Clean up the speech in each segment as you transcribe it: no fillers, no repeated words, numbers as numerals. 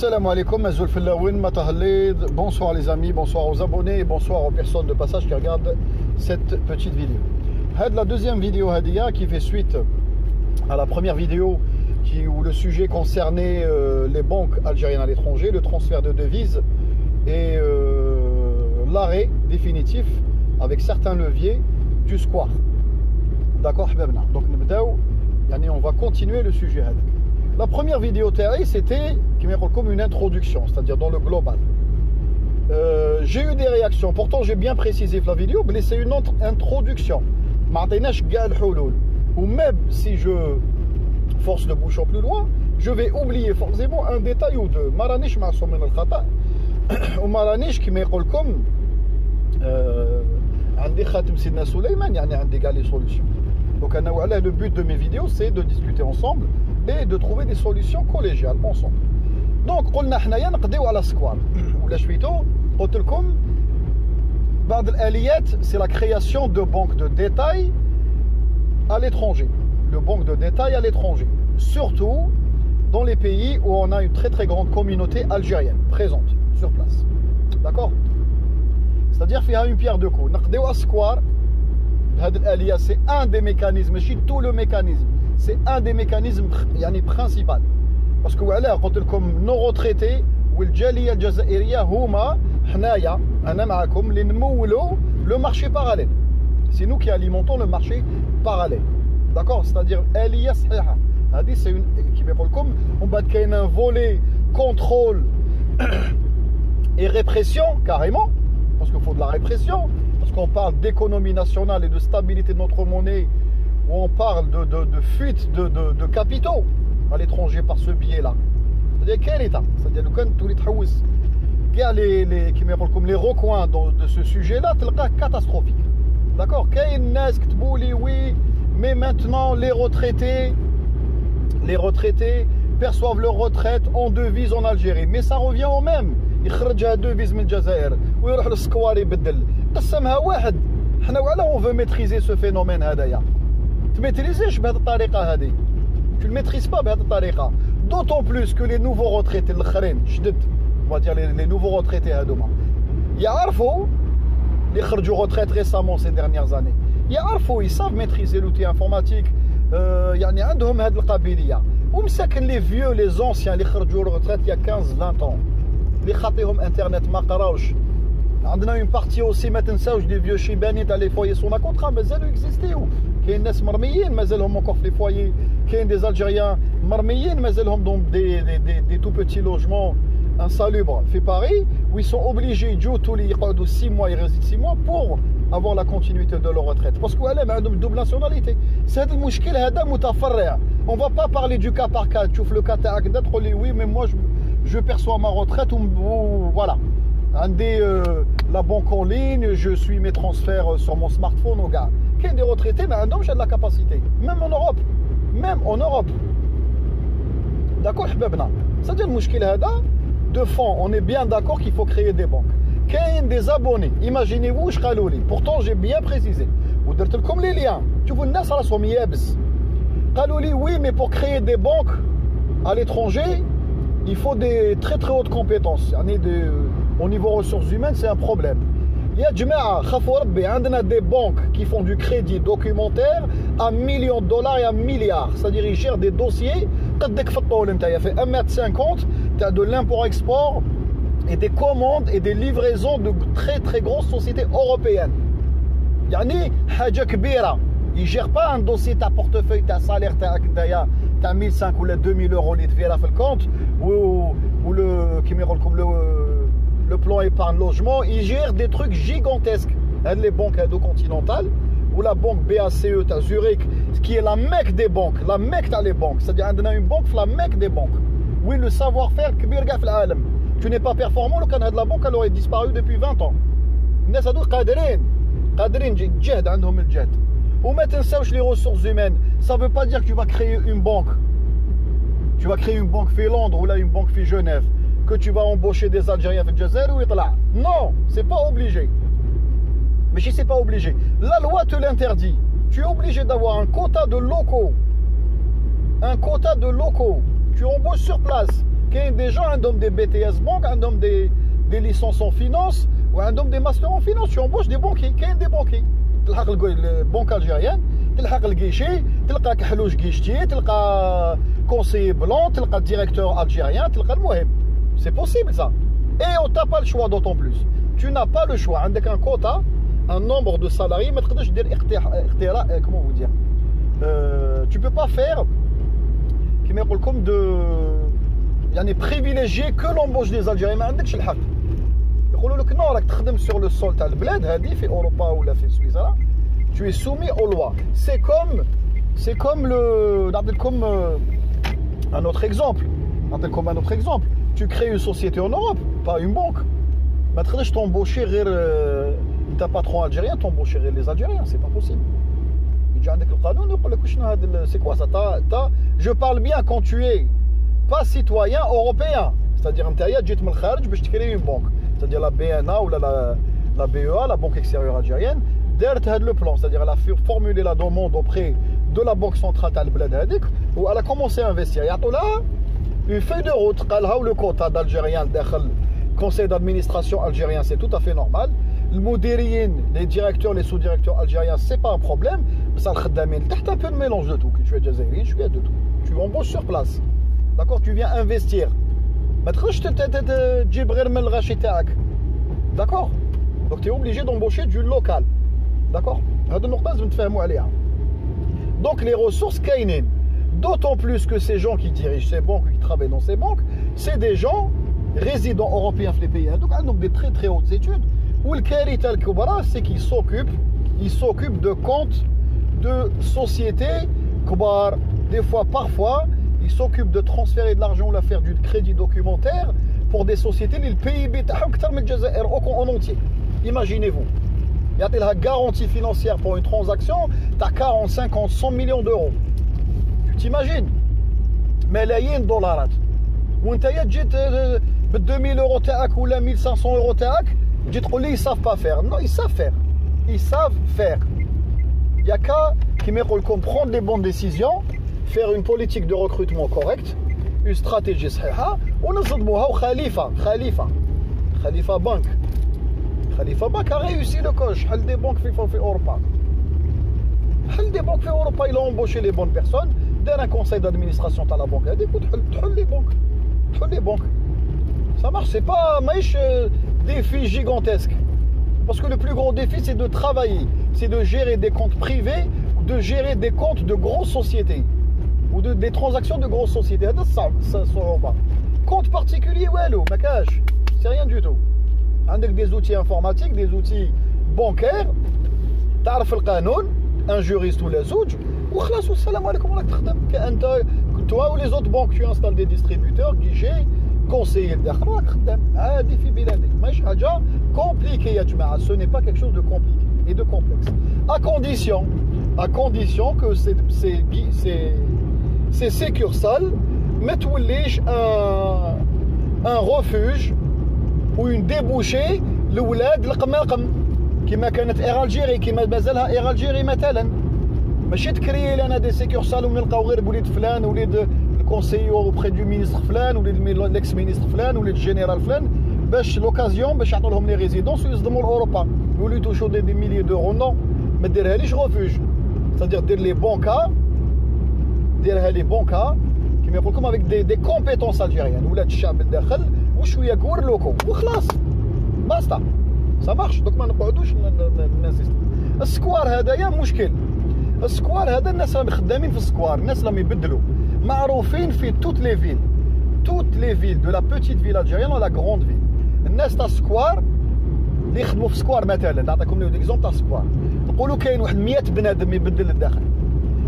Assalamu alaikum, bonsoir les amis, bonsoir aux abonnés et bonsoir aux personnes de passage qui regardent cette petite vidéo. La deuxième vidéo qui fait suite à la première vidéo où le sujet concernait les banques algériennes à l'étranger, le transfert de devises et l'arrêt définitif avec certains leviers du square. D'accord, donc on va continuer le sujet. La première vidéo c'était comme une introduction, c'est-à-dire dans le global. J'ai eu des réactions, pourtant j'ai bien précisé la vidéo, mais c'est une introduction. Ou même si je force le bouchon plus loin, je vais oublier forcément un détail ou deux. Maranish ma'soum min al-khata' ou maranish qui m'école comme عندي خاتم سيدنا سليمان يعني عندي كاع les solutions. Donc le but de mes vidéos c'est de discuter ensemble et de trouver des solutions collégiales ensemble. Donc قلنا حنايا نقضيو على سكوار ولا شويتو قلت لكم بعض الآليات c'est la création de banques de détail à l'étranger. Le banque de détail à l'étranger, surtout dans les pays où on a une très grande communauté algérienne présente sur place. D'accord? C'est-à-dire qu'il y a une pierre deux coups. C'est un des mécanismes, tout le mécanisme, c'est un des mécanismes principaux. Parce que comme nos retraités le marché parallèle. C'est nous qui alimentons le marché parallèle. D'accord? C'est-à-dire c'est une qui on bat un volet contrôle et répression carrément. Parce qu'il faut de la répression, parce qu'on parle d'économie nationale et de stabilité de notre monnaie, où on parle de fuite de capitaux à l'étranger par ce biais-là. C'est-à-dire quel état? C'est-à-dire les recoins de ce sujet-là, c'est catastrophique. D'accord? Oui, mais maintenant les retraités perçoivent leur retraite en devise en Algérie. Mais ça revient au même. يخرجها devise من الجزائر ويروح للسكوار يبدل قسمها واحد. حنا وعلاه on veut maîtriser ce phénomène هذايا تميتريزيش بهذه الطريقه هذه. Tu le maîtrises pas بهذه الطريقه, d'autant plus que les nouveaux retraités الاخرين شدد on va dire les nouveaux retraités هذوما يعرفوا اللي خرجوا retraite récemment ces dernières années يعرفوا, ils savent maîtriser l'outil informatique, يعني عندهم هذه القابليه. ومساكن les vieux, les anciens اللي خرجوا retraite il y a 15-20 ans اللي خاطيهم انترنت ما قراوش. عندنا une partie aussi ما تنساوش des vieux شيباني تاع لي فويي سون كونطرا مازالوا اكزيستيو. كاين ناس مرميين مازالهم encore في لي فويي, كاين des algériens مرميين مازالهم dans des tout petits logements insalubres في Paris où ils sont obligés يجوا تولي يقعدوا 6 mois, ils résident 6 mois pour avoir la continuité de leur retraite parce que ولا عندهم double nationalité. C'est المشكل هذا متفرع. On va pas parler du cas par cas. تشوف le cas تاعك انت تقول لي oui mais moi je perçois ma retraite ou voilà. La banque en ligne, je suis mes transferts sur mon smartphone au gars. Qu'il y a des retraités, mais un homme, j'ai de la capacité. Même en Europe. D'accord, c'est-à-dire le mouchkil hada, de fond, on est bien d'accord qu'il faut créer des banques. Qu'il y a des abonnés, imaginez-vous, je khalouli. Pourtant, j'ai bien précisé. Vous dites comme les liens. Tu vois, nas ala som yebs. Khalouli, oui, mais pour créer des banques à l'étranger, il faut des très hautes compétences. Au niveau ressources humaines, c'est un problème. Il y a des banques qui font du crédit documentaire à millions de dollars et à milliards. C'est-à-dire ils gèrent des dossiers. Il fait 1,50 m, tu as de l'import-export et des commandes et des livraisons de très grosses sociétés européennes. Ils ne gèrent pas un dossier, ta portefeuille, ta salaire, ta 1500 ou 2000 euros les devient le compte ou le plan épargne logement. Ils gèrent des trucs gigantesques. Les banques continentales ou la banque BACE à Zurich, qui est la mecque des banques, la mecque des banques. C'est-à-dire on a une banque, la mecque des banques. Oui, le savoir-faire, tu n'es pas performant, le Canada de la banque elle aurait disparu depuis 20 ans. Ou maintenant, les ressources humaines, ça ne veut pas dire que tu vas créer une banque. Tu vas créer une banque fait Londres ou là une banque fait Genève, que tu vas embaucher des Algériens fait Jazair ou là. Non, c'est pas obligé. Mais si c'est pas obligé, la loi te l'interdit. Tu es obligé d'avoir un quota de locaux. Un quota de locaux. Tu embauches sur place. كاين دي جون عندهم دي بي تي اس بونك عندهم دي ليسونس en finance وعندهم دي ماستر en finance tu embauches des banquiers كاين دي بونكي تلحق البنك الجيريان تلحق الكيشي تلقى كحلوش كيشتي تلقى كونسيي بلون تلقى ديريكتور الجيريان تلقى المهم c'est possible ça et on t'a pas le choix d'autant plus tu n'as pas le choix عندك un quota un nombre de salariés ما تقدرش دير اختيار comment vous dire tu peux pas faire كما يقول لكم de يعني privilégier que l'embauche des Algériens ما عندكش الحق يقولوا لك نو راك تخدم sur le sol تاع البلاد هذه في اوروبا ولا في سويسرا tu es soumis aux lois c'est comme le نعطيكم un autre exemple tu crées une société en Europe pas une banque ما تقدرش t'embaucher غير انت patron algérien t'embaucher غير les Algériens c'est pas possible يجي عندك القانون يقول لك شنو هذا c'est quoi ça je parle bien quand tu es pas citoyen européen c'est-à-dire نتايا جيت من الخارج باش تكري une banque c'est-à-dire la BNA ou la BEA la banque extérieure algérienne دارت هذا le plan c'est-à-dire elle a formulé la demande auprès de la banque centrale تاع البلاد هذيك و elle a commencé à investir يعطوا لها une feuille de route قال ها le quota d'Algériens داخل conseil d'administration algérien c'est tout à fait normal المديرين les directeurs les sous-directeurs algériens c'est pas un problème بس الخدامين تحت un peu de mélange de tout que tu es jazairi tu es de tout tu embauches sur place d'accord tu viens investir ما تخرجش تجيب غير من الغاشي تاعك d'accord donc tu es obligé d'embaucher du local d'accord هذه النقطه لازم تفهموا عليها donc les ressources كاينين d'autant plus que ces gens qui dirigent ces banques qui travaillent dans ces banques c'est des gens résidents européens في les pays donc عندهم des très très hautes études والكارثه الكبرى c'est qu'ils s'occupent de comptes de sociétés كبار des fois parfois ils s'occupent de transférer de l'argent ou de faire du crédit documentaire pour des sociétés اللي الPIB تاعهم اكثر من الجزائر en entier imaginez-vous يعطي لها garantie financière pour une transaction تاع 40 50 100 millions d'euros tu t'imagines ملايين دولارات وانت جيت ب 2000 اورو تاعك ولا 1500 اورو تاعك تجي تقول لي ils savent pas faire non ils savent faire il y a qu'à كيما يقول لكم prendre les bonnes décisions faire une politique de recrutement correcte une stratégie صحيحه ونصدموها وخليفه بنك a réussi le coche حل des banques في اوروبا il a embauché les bonnes personnes دار un conseil d'administration تاع la banque هذيك وتحل les banques ça marche c'est pas ماهيش défi gigantesque parce que le plus gros défi c'est de travailler c'est de gérer des comptes privés de gérer des comptes de grosses sociétés ou des transactions de grosses sociétés هذا صعوبة compte particulier والو ما كاش c'est rien du tout عندك des outils informatiques des outils bancaires تعرف القانون un juriste ولا زوج وخلاص والسلام عليكم راك تخدم كأنت toi ou les autres banques tu installes des distributeurs guichets conseiller الداخل راك خدام عادي في بلادك ماهيش حاجة compliqué يا جماعة ce n'est pas quelque chose de compliqué et de complexe à condition que ces succursales ما توليش un refuge ou une débouchée لولاد القماقم كما كانت اير الجيري كما مازالها اير الجيري مثلا ماشي تكري لنا دي سيكورسال ونلقاو غير وليد فلان وليد الكونسيور اوبري دو مينيستر فلان وليد الاكس مينيستر فلان وليد الجنرال فلان باش لوكازيون باش يعطوا لهم لي ريزيدونس ويصدموا لاوروبا يوليو توشو دي ميليي دورو نو ما ديرها ليش ريفوج c'est-à-dire دير لي بونكا ديرها لي بونكا كما يقول لكم افيك دي كومبيتونس الجيريان ولاد الشعب الداخل وشويه كور لوكو وخلاص باستا ça marche دوك ما نقعدوش ننسيست السكوار هذايا مشكل السكوار هذا الناس راهم خدامين في السكوار الناس راهم يبدلوا معروفين في toutes les villes de la petite ville algérienne ou la grande ville الناس تاع السكوار اللي يخدموا في السكوار مثلا نعطيكم لي اكزومبل تاع السكوار نقولوا كاين واحد 100 بنادم يبدل للداخل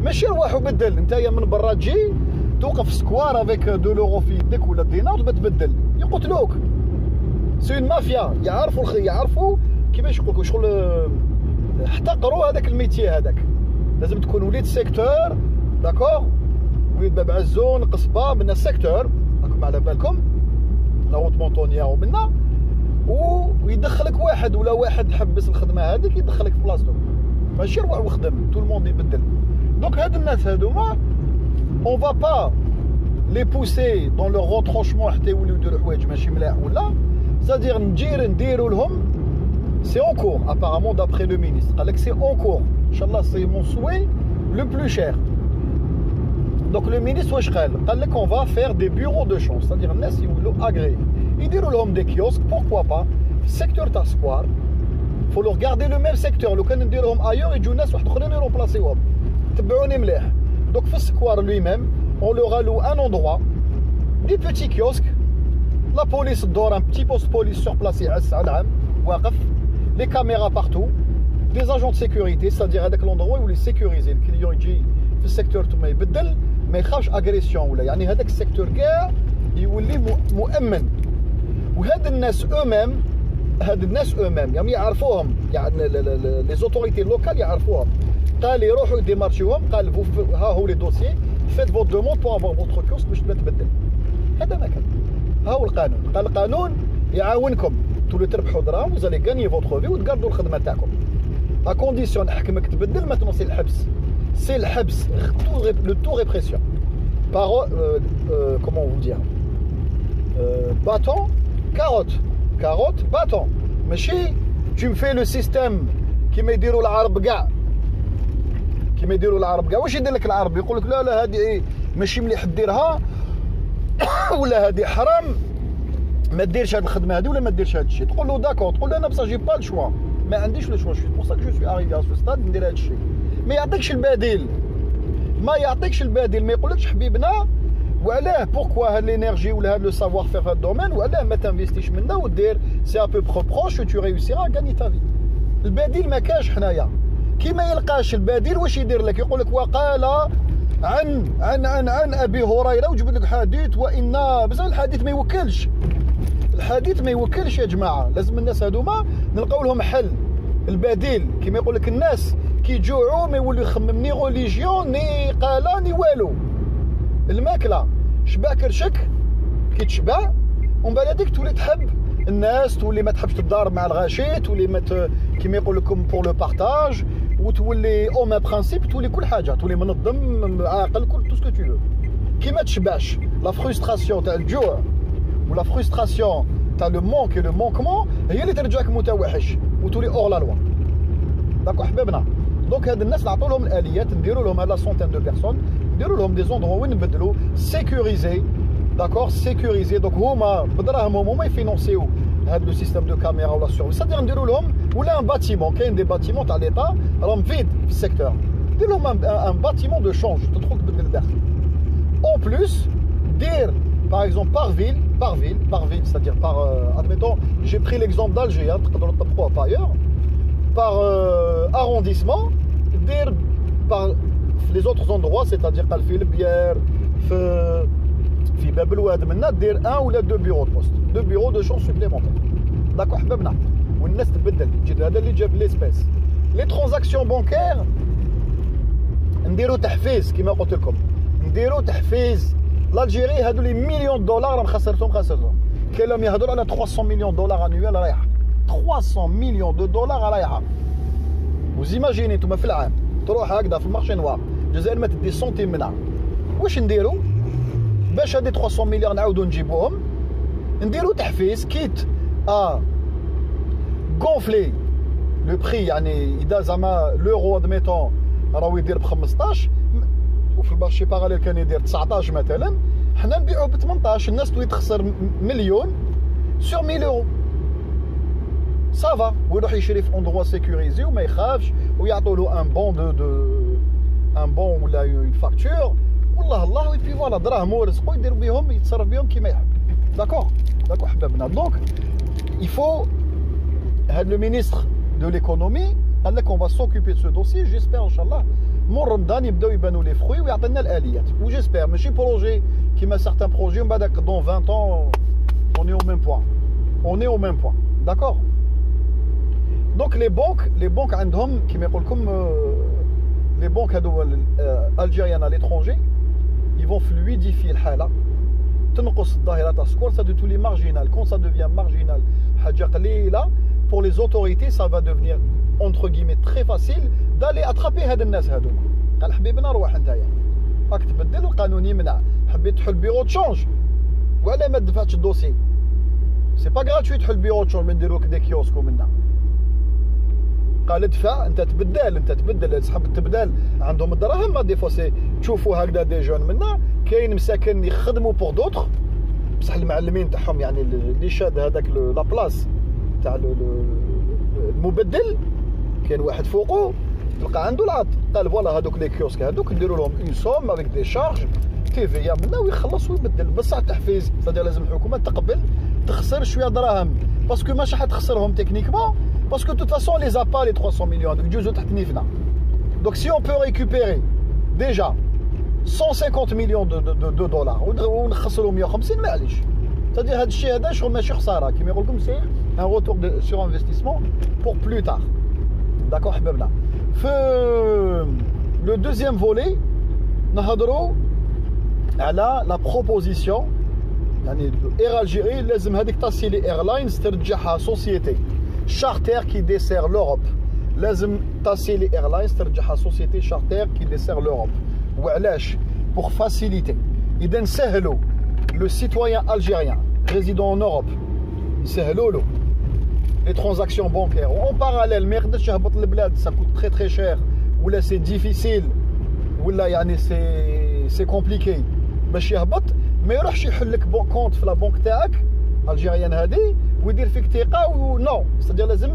ماشي روح وبدل نتايا من برا تجي توقف في السكوار افيك دو لورو في يدك ولا دينار تبدل يقتلوك سي اون مافيا يعرفوا كيفاش يقولوا شغل احتقروا هذاك الميتي هذاك لازم تكون وليد سيكتور داكور وليد باب عزون قصبه من السيكتور راكم على بالكم لا روت مونطونيا ومنا ويدخلك واحد ولا واحد حبس الخدمه هذيك يدخلك في بلاصتو ماشي روح وخدم تو الموند يبدل دونك هاد الناس هادوما اون فا با les pousser dans leur retranchement, c'est-à-dire c'est en cours, apparemment d'après le ministre. C'est en cours. Inch'Allah, c'est mon souhait le plus cher. Donc le ministre on va faire des bureaux de change, c'est-à-dire les gens agréés. Ils diront des kiosques, pourquoi pas, secteur Tasquar. Il faut leur garder le même secteur. Le can dire ailleurs, ils jouent les remplacer. Donc, le square lui-même, on leur alloue un endroit, des petits kiosques, la police dort, un petit poste de police sur place, les caméras partout, des agents de sécurité, c'est-à-dire avec l'endroit où ils sécurisent. Le client il dit, le secteur tout mais بدل ما يخافش agression ولا يعني هذاك السيكتور كاع يولي مؤمن. وهاد الناس eux-mêmes يعني يعرفوهم يعني les autorités locales يعرفوهم. قال يروحوا يديمارشيوهم قال ها هو لي دوسيي faites votre demande pour avoir votre kiosque باش تبدل. هذا ما كان. ها هو القانون. قال القانون يعاونكم تولوا تربحوا دراهم vous allez gagner votre vie وتقردوا الخدمه تاعكم. à condition نحكمك تبدل maintenant c'est الحبس. C'est le habs, le tout répression. Par, comment vous dire, bâton, carotte. Carotte, bâton. Mais si tu me fais le système qui me dit l'arabe gars, qui me dit l'arabe gars, واش يدير لك العرب يقول لك لا لا هذه ماشي مليح ديرها ولا هذه حرام ما ديرش هذه الخدمه هذه ولا ما ديرش هذا الشيء. تقول له داكور، تقول له انا بصح جي با لو شوا، ما عنديش لو شوا، c'est pour ça que je suis arrivé à ce stade ندير هذا الشيء. ما يعطيكش البديل، ما يعطيكش البديل، ما يقولكش حبيبنا وعلاه بوركوا هاد لينيرجي ولا هاد لو سافوار فير في هاد الدومين وعلاه ما تنفيستيش منه ودير سي ا بو برو بروش و تو ريوسيرا غاني تا في. البديل ما كاش حنايا. كي ما يلقاش البديل واش يدير لك؟ يقول لك وقال عن ابي هريره وجبد لك حديث وان بزاف الحديث ما يوكلش. الحديث ما يوكلش يا جماعه، لازم الناس هذوما نلقاو لهم حل. البديل كيما يقول لك الناس كي يجوعوا ما يولوا يخمم ني ريليجيون ني قالا ني والو. الماكله شبع كرشك كي تشبع ومن بعد هذيك تولي تحب الناس، تولي ما تحبش تدار مع الغاشي، تولي ما كيما يقول لكم بور لو بارتاج، وتولي او ما برانسيب، تولي كل حاجه، تولي منظم عاقل كل تو سكو تو فو. كي ما تشبعش لا فرستراسيون تاع الجوع ولا فرستراسيون تاع لو مونك لو مونكمون هي اللي ترجعك متوحش وتولي اور لا لوا. داكو حبابنا. دونك هاد الناس نعطوا لهم الاليات، نديروا لهم هاد سونتين دو بيرسون، نديروا لهم دي زوندروا وين نبدلوا سيكوريزي. داكور سيكوريزي. دونك هما بدراهمهم هما يفينونسيو هاد لو سيستيم دو كاميرا ولا سيرفيس، سادير نديروا لهم ولا ان باتيمون. كاين دي باتيمون تاع ليطا راهم فيد في السيكتور، دير لهم ان باتيمون دو شونج تدخل تبدل الداخل. اون بلوس دير par exemple par ville, c'est-à-dire par admettons j'ai pris l'exemple d'Alger, تقدروا تطبقوها pas ailleurs. Par arrondissement, par les autres endroits, c'est-à-dire قال في البيار في باب الواد منا دير un ou deux bureaux de poste, 2 bureaux de change supplémentaires. داكو حبابنا والناس تبدل تجي. هذا اللي جاب ليسبيس. لي ترانزاكسيون بانكير نديروا تحفيز كما قلت لكم، نديروا تحفيز. الجيري هادو لي مليون دولار راهم خسرتهم. كاين لهم يهضروا على 300 مليون دولار انويل رايحه، 300 مليون دو دولار رايحه. وزيماجيني نتوما في العام تروح هكذا في المارشي نوار، الجزائر ما تدي سنتيم منها. واش نديروا باش هادي 300 مليار نعاودوا نجيبوهم؟ نديروا تحفيز كيت غونفلي لو بري، يعني اذا زعما لورو ادميتون راهو يدير ب 15 وفي المارشي باراليل كان يدير 19 مثلا، حنا نبيعوه ب 18. الناس تولي تخسر مليون سور 1000 يورو. صافا ويروح يشري في اندروا سيكوريزي وما يخافش ويعطوا له ان بون ولا اون فاكتور والله الله. وي فوالا دراهم ورزقو يدير بهم يتصرف بهم كيما يحب. داكور حبابنا. دونك يفو هاد لو مينيستر دو ليكونومي قال لك اون فا سوكوبي دو سو دوسي. جيسبر ان شاء الله مور رمضان يبداو يبانوا لي فروي ويعطينا الاليات. وجيسبر ماشي بروجي كيما سارتان بروجي ومن بعد دون 20 ans on est au même point. D'accord. Donc les banques عندهم كيما يقول لكم les banques هادو algériennes à l'étranger ils vont fluidifier الحاله، تنقص الظاهره تاع السكور، ça تولي marginal. Quand ça devient marginal حاجه قليله pour les autorités ça va devenir entre guillemets très facile d'aller attraper هاد الناس هادو. قال حبيبنا روح نتايا راك تبدل القانون يمنع. حبيت تحل بيرو تشونج وعلى ما دفعتش الدوسي سي با غراتوي تحل بيرو تشونج من نديرو دي كيوسك ومنا قال ادفع انت تبدل صحاب التبدال عندهم الدراهم ما دي فوا سي تشوفوا هكذا دي جون منا كاين مساكن يخدموا بور دوطخ بصح المعلمين تاعهم يعني اللي شاد هذاك لا بلاص تاع المبدل كاين واحد فوقه تلقى عنده العط قال فوالا هذوك لي كيوسك هذوك نديروا لهم اون سوم افيك دي شارج تي في منا ويخلص ويبدل بصح تحفيز صدق لازم الحكومه تقبل تخسر شويه دراهم باسكو ماشي حتخسرهم تكنيكمون باسكو توت فاسون لي زابا لي 300 مليون دوك يجوزو تحت نيفنا دونك سي اون بو ريكوبيري ديجا 150 مليون دو دولار ونخسروا 150 معليش c'est-à-dire هذا الشيء هذا شغل ماشي خساره كيما يقول لكم سي ان روتور سور انفستيسمون بور بلو تار داكور حبابنا في لو دوزيام فولي نهضروا على لا بروبوزيسيون يعني اير الجيري لازم هذيك تاسي لي ايرلاينز ترجعها سوسيتي شارتر كي ديسير لوروب لازم تاسي لي ايرلاينز ترجعها سوسيتي شارتر كي ديسير لوروب وعلاش بور فاسيليتي اذا نسهلوا لو سيتويان الجيريان ريزيدون ان اوروب نسهلوا له لي ترانزاكسيون بانكير اون باراليل ما يقدرش يهبط للبلاد سا كوت تري تري شير ولا سي ديفيسيل ولا يعني سي كومبليكي باش يهبط ما يروحش يحل لك كونت في لا بنك تاعك الجيريان هذه ويدير فيك ثقه نو c'est-à-dire لازم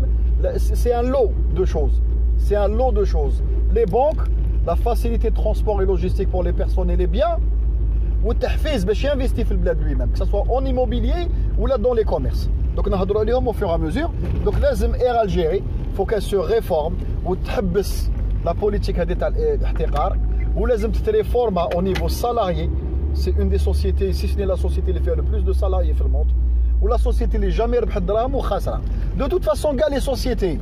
c'est un lot de choses c'est un lot de choses les banques la facilité de transport et logistique pour les personnes et les biens والتحفيز باش ينفيستي في البلاد lui-même que ça soit en immobilier ou là dans les commerces donc نهضروا عليهم au fur et à mesure donc لازم اير الجيري faut qu'elle se réforme وتحبس لا بوليتيك هذه تاع الاحتقار ولازم تتريفورما au niveau salarié c'est une des sociétés si ce n'est la société qui fait le plus de salariés في الموند ou la société اللي jamais ربحت دراهم وخاسره de toute façon gars les sociétés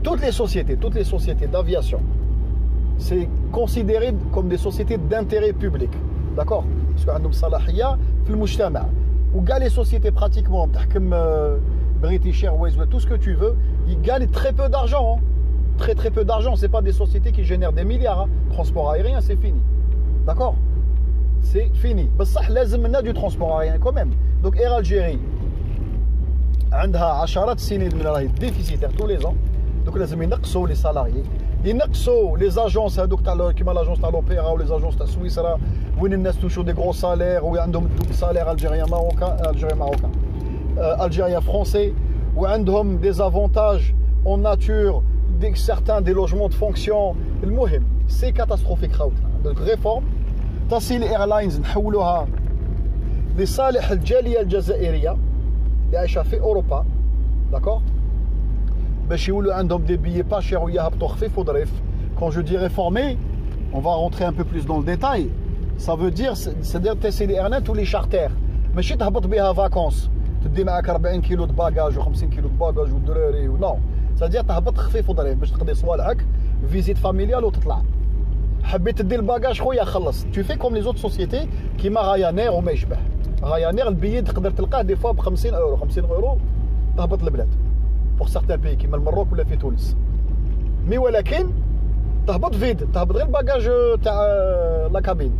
toutes les sociétés d'aviation c'est considéré comme des sociétés d'intérêt public d'accord parce que عندهم صلاحيه في المجتمع وكاع les sociétés pratiquement تحكم British Airways ou tout ce que tu veux ils gagnent très peu d'argent très peu d'argent c'est pas des sociétés qui génèrent des milliards transport aérien c'est fini d'accord c'est fini بصح لازم لنا du transport aérien quand même donc Air Algérie عندها عشرات السنين من راهي ديفيسيتير tous les ans donc لازم ينقصوا لي سالاريي ينقصوا لي زاجونس هذوك تاع كيما لاجونس تاع لوبيرا ولي زاجونس تاع سويسرا وين الناس توشو دي غرو سالير وعندهم سالير الجيريان ماروكان الجيريان فرونسي وعندهم دي زافونتاج اون ناتور دي سيغتان دي لوجمون دو فونكسيون المهم سي كاتاستروفيك خاوتنا دونك ريفورم تصل الايرلاينز نحولوها لصالح الجاليه الجزائريه اللي عايشه في اوروبا داكور باش يولوا عندهم دي بيي با شير ويهبطوا خفيف وظريف quand je dis réformer on va rentrer un peu plus dans le détail ça veut dire c'est-à-dire تسي لي ايرلاين تولي شارتير ماشي تهبط بها فاكونس تدي معاك 40 كيلو د باجاج و50 كيلو د باجاج والدراري نو c'est-à-dire تهبط خفيف وظريف باش تقضي صوالحك فيزيت فاميليال وتطلع حبيت تدي الباجاج خويا خلص tu fais comme les autres sociétés كيما غايانير وما يشبه غايانير البيي تقدر تلقاه دي فوا ب 50 اورو تهبط البلاد pour certains pays كيما المروك ولا في تونس مي ولكن تهبط فيد تهبط غير الباجاج تاع لا كابين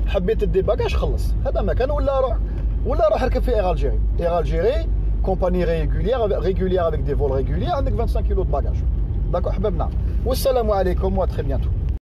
حبيت تدي باجاج خلص هذا مكان ولا روح ركب في اير الجيري كومباني ريغوليير avec des vols réguliers عندك 25 كيلو د باجاج داكو حبابنا والسلام عليكم و تري بيانتو